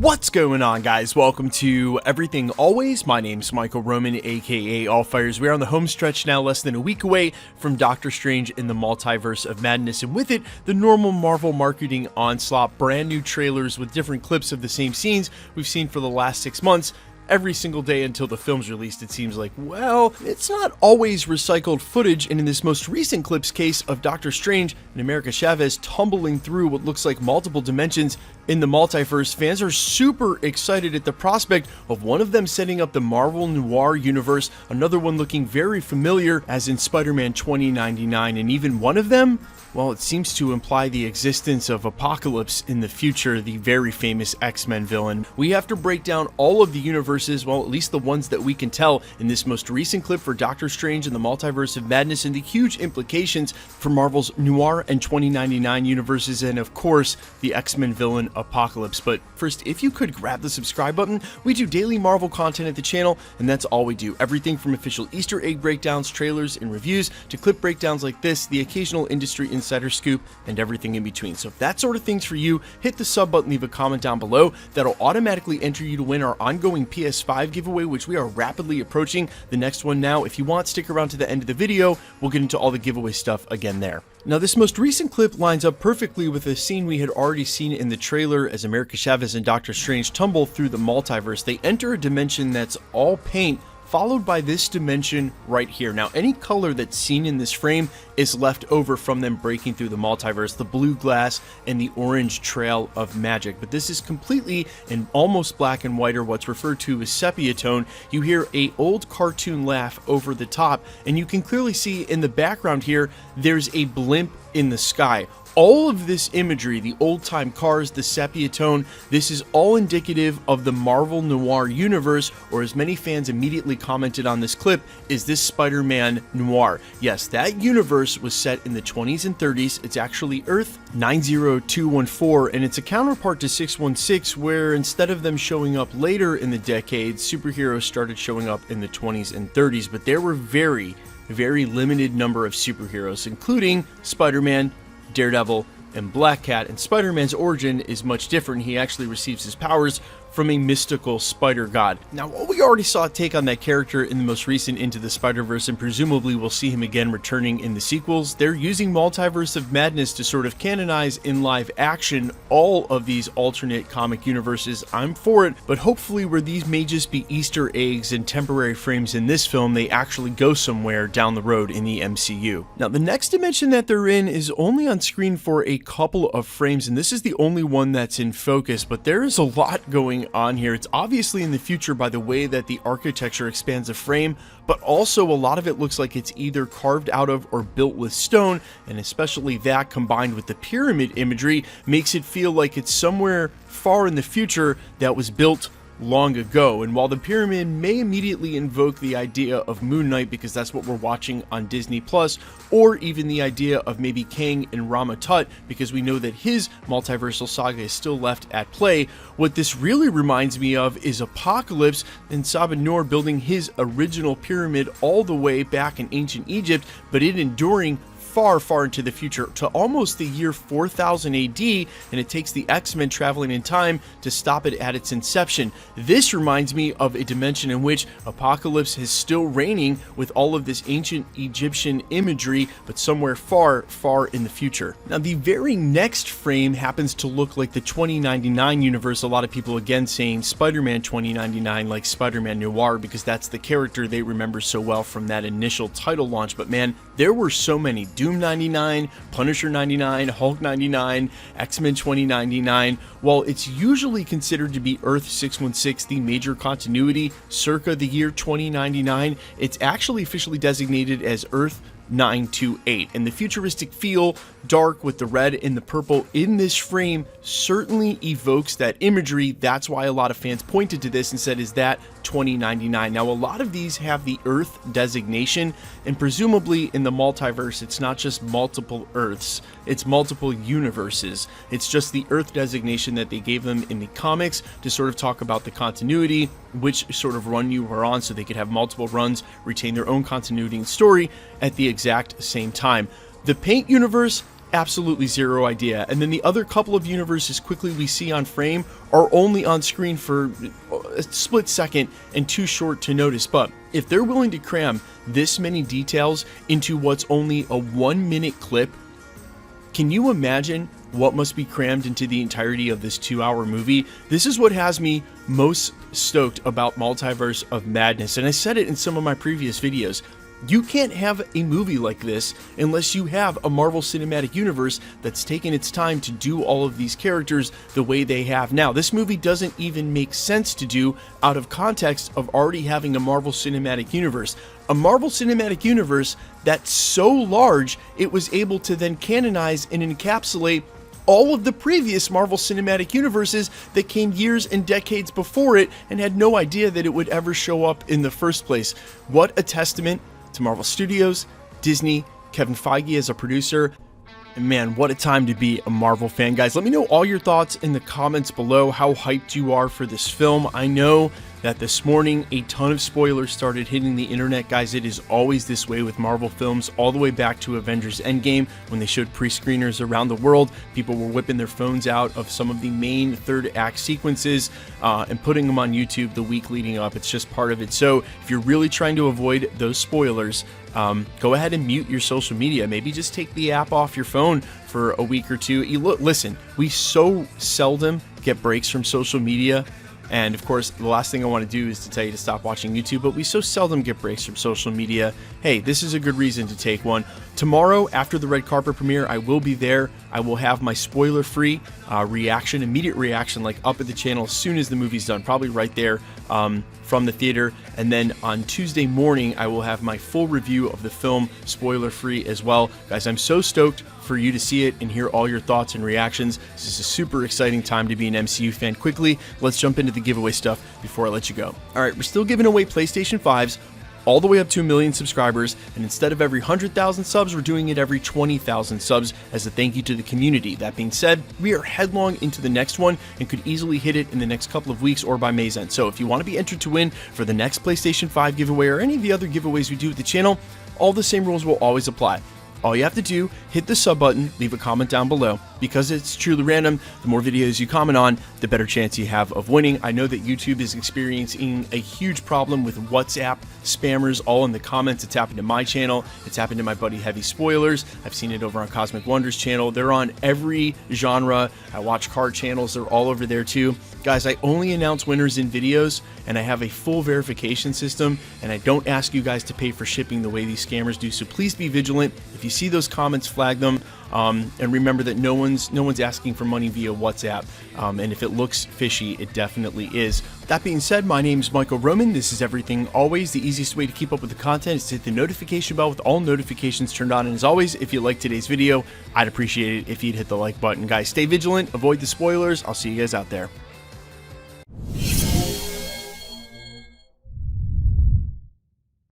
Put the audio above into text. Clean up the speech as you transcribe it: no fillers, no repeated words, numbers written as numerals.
What's going on, guys? Welcome to Everything Always. My name's Michael Roman, aka Allfires. We are on the home stretch now, less than a week away from Doctor Strange in the Multiverse of Madness, and with it, the normal Marvel marketing onslaught, brand new trailers with different clips of the same scenes we've seen for the last 6 months. Every single day until the film's released, it seems like, well, it's not always recycled footage, and in this most recent clip's case of Doctor Strange and America Chavez tumbling through what looks like multiple dimensions in the multiverse, fans are super excited at the prospect of one of them setting up the Marvel Noir universe, another one looking very familiar as in Spider-Man 2099, and even one of them, well, it seems to imply the existence of Apocolypse in the future, the very famous X-Men villain. We have to break down all of the universes, well, at least the ones that we can tell in this most recent clip for Doctor Strange and the Multiverse of Madness, and the huge implications for Marvel's Noir and 2099 universes, and of course, the X-Men villain Apocolypse. But first, if you could grab the subscribe button, we do daily Marvel content at the channel, and that's all we do. Everything from official Easter egg breakdowns, trailers, and reviews, to clip breakdowns like this, the occasional industry insider scoop, and everything in between. So if that sort of thing's for you, hit the sub button, leave a comment down below. That'll automatically enter you to win our ongoing PS5 giveaway, which we are rapidly approaching the next one now. If you want, stick around to the end of the video. We'll get into all the giveaway stuff again there. Now, this most recent clip lines up perfectly with a scene we had already seen in the trailer as America Chavez and Doctor Strange tumble through the multiverse. They enter a dimension that's all paint, followed by this dimension right here. Now, any color that's seen in this frame is left over from them breaking through the multiverse, the blue glass and the orange trail of magic. But this is completely in almost black and white, or what's referred to as sepia tone. You hear a old cartoon laugh over the top, and you can clearly see in the background here, there's a blimp in the sky. All of this imagery, the old-time cars, the sepia tone, this is all indicative of the Marvel Noir universe, or as many fans immediately commented on this clip, is this Spider-Man Noir. Yes, that universe was set in the 20s and 30s. It's actually Earth 90214, and it's a counterpart to 616, where instead of them showing up later in the decade, superheroes started showing up in the 20s and 30s, but there were very limited number of superheroes, including Spider-Man, Daredevil, and Black Cat, and Spider-Man's origin is much different. He actually receives his powers from a mystical spider god. Now, while we already saw a take on that character in the most recent Into the Spider-Verse, and presumably we'll see him again returning in the sequels, they're using Multiverse of Madness to sort of canonize in live action all of these alternate comic universes. I'm for it, but hopefully where these may just be Easter eggs and temporary frames in this film, they actually go somewhere down the road in the MCU. Now, the next dimension that they're in is only on screen for a couple of frames, and this is the only one that's in focus, but there is a lot going on here. It's obviously in the future by the way that the architecture expands the frame, but also a lot of it looks like it's either carved out of or built with stone, and especially that combined with the pyramid imagery makes it feel like it's somewhere far in the future that was built long ago. And while the pyramid may immediately invoke the idea of Moon Knight, because that's what we're watching on Disney Plus, or even the idea of maybe Kang and Rama Tut, because we know that his multiversal saga is still left at play, what this really reminds me of is Apocolypse and Sabah Noor building his original pyramid all the way back in ancient Egypt, but it enduring far into the future to almost the year 4000 AD, and it takes the X-Men traveling in time to stop it at its inception. This reminds me of a dimension in which Apocolypse is still reigning with all of this ancient Egyptian imagery, but somewhere far in the future. Now, the very next frame happens to look like the 2099 universe. A lot of people again saying Spider-Man 2099 like Spider-Man Noir, because that's the character they remember so well from that initial title launch. But man, there were so many. Doom 99, Punisher 99, Hulk 99, X-Men 2099. While it's usually considered to be Earth 616, the major continuity circa the year 2099, it's actually officially designated as Earth 928, and the futuristic feel, dark with the red and the purple in this frame, certainly evokes that imagery. That's why a lot of fans pointed to this and said, is that 2099? Now, a lot of these have the Earth designation, and presumably in the multiverse, it's not just multiple Earths, it's multiple universes. It's just the Earth designation that they gave them in the comics to sort of talk about the continuity, which sort of run you were on, so they could have multiple runs, retain their own continuity and story at the exact same time. The Paint universe absolutely zero idea. And then the other couple of universes quickly we see on frame are only on screen for a split second and too short to notice. But if they're willing to cram this many details into what's only a 1-minute clip, can you imagine what must be crammed into the entirety of this 2-hour movie? This is what has me most stoked about Multiverse of Madness. And I said it in some of my previous videos. You can't have a movie like this unless you have a Marvel Cinematic Universe that's taken its time to do all of these characters the way they have now. This movie doesn't even make sense to do out of context of already having a Marvel Cinematic Universe. A Marvel Cinematic Universe that's so large, it was able to then canonize and encapsulate all of the previous Marvel Cinematic Universes that came years and decades before it and had no idea that it would ever show up in the first place. What a testament to Marvel Studios, Disney, Kevin Feige as a producer, and man, what a time to be a Marvel fan, guys. Let me know all your thoughts in the comments below, how hyped you are for this film. I know that this morning a ton of spoilers started hitting the internet, guys. It is always this way with Marvel films, all the way back to Avengers Endgame when they showed pre-screeners around the world. People were whipping their phones out of some of the main third act sequences and putting them on YouTube the week leading up. It's just part of it. So if you're really trying to avoid those spoilers, go ahead and mute your social media. Maybe just take the app off your phone for a week or two. Listen, we so seldom get breaks from social media. And of course, the last thing I want to do is to tell you to stop watching YouTube, but we so seldom get breaks from social media. Hey, this is a good reason to take one. Tomorrow, after the red carpet premiere, I will be there. I will have my spoiler-free reaction, immediate reaction, like up at the channel as soon as the movie's done, probably right there from the theater. And then on Tuesday morning, I will have my full review of the film, spoiler-free as well. Guys, I'm so stoked for you to see it and hear all your thoughts and reactions. This is a super exciting time to be an MCU fan. Quickly, let's jump into the giveaway stuff before I let you go. All right, we're still giving away PlayStation 5s all the way up to 1 million subscribers, and instead of every 100,000 subs, we're doing it every 20,000 subs as a thank you to the community. That being said, we are headlong into the next one and could easily hit it in the next couple of weeks or by May's end. So if you want to be entered to win for the next PlayStation 5 giveaway or any of the other giveaways we do at the channel, all the same rules will always apply. All you have to do, hit the sub button, leave a comment down below. Because it's truly random, the more videos you comment on, the better chance you have of winning. I know that YouTube is experiencing a huge problem with WhatsApp spammers all in the comments. It's happened to my channel. It's happened to my buddy Heavy Spoilers. I've seen it over on Cosmic Wonders channel. They're on every genre. I watch card channels. They're all over there too. Guys, I only announce winners in videos, and I have a full verification system, and I don't ask you guys to pay for shipping the way these scammers do. So please be vigilant. If you see those comments, flag them. And remember that no one's asking for money via WhatsApp, and if it looks fishy, it definitely is. That being said, my name is Michael Roman. This is Everything Always. The easiest way to keep up with the content is to hit the notification bell with all notifications turned on. And as always, if you liked today's video, I'd appreciate it if you'd hit the like button. Guys, stay vigilant, avoid the spoilers. I'll see you guys out there.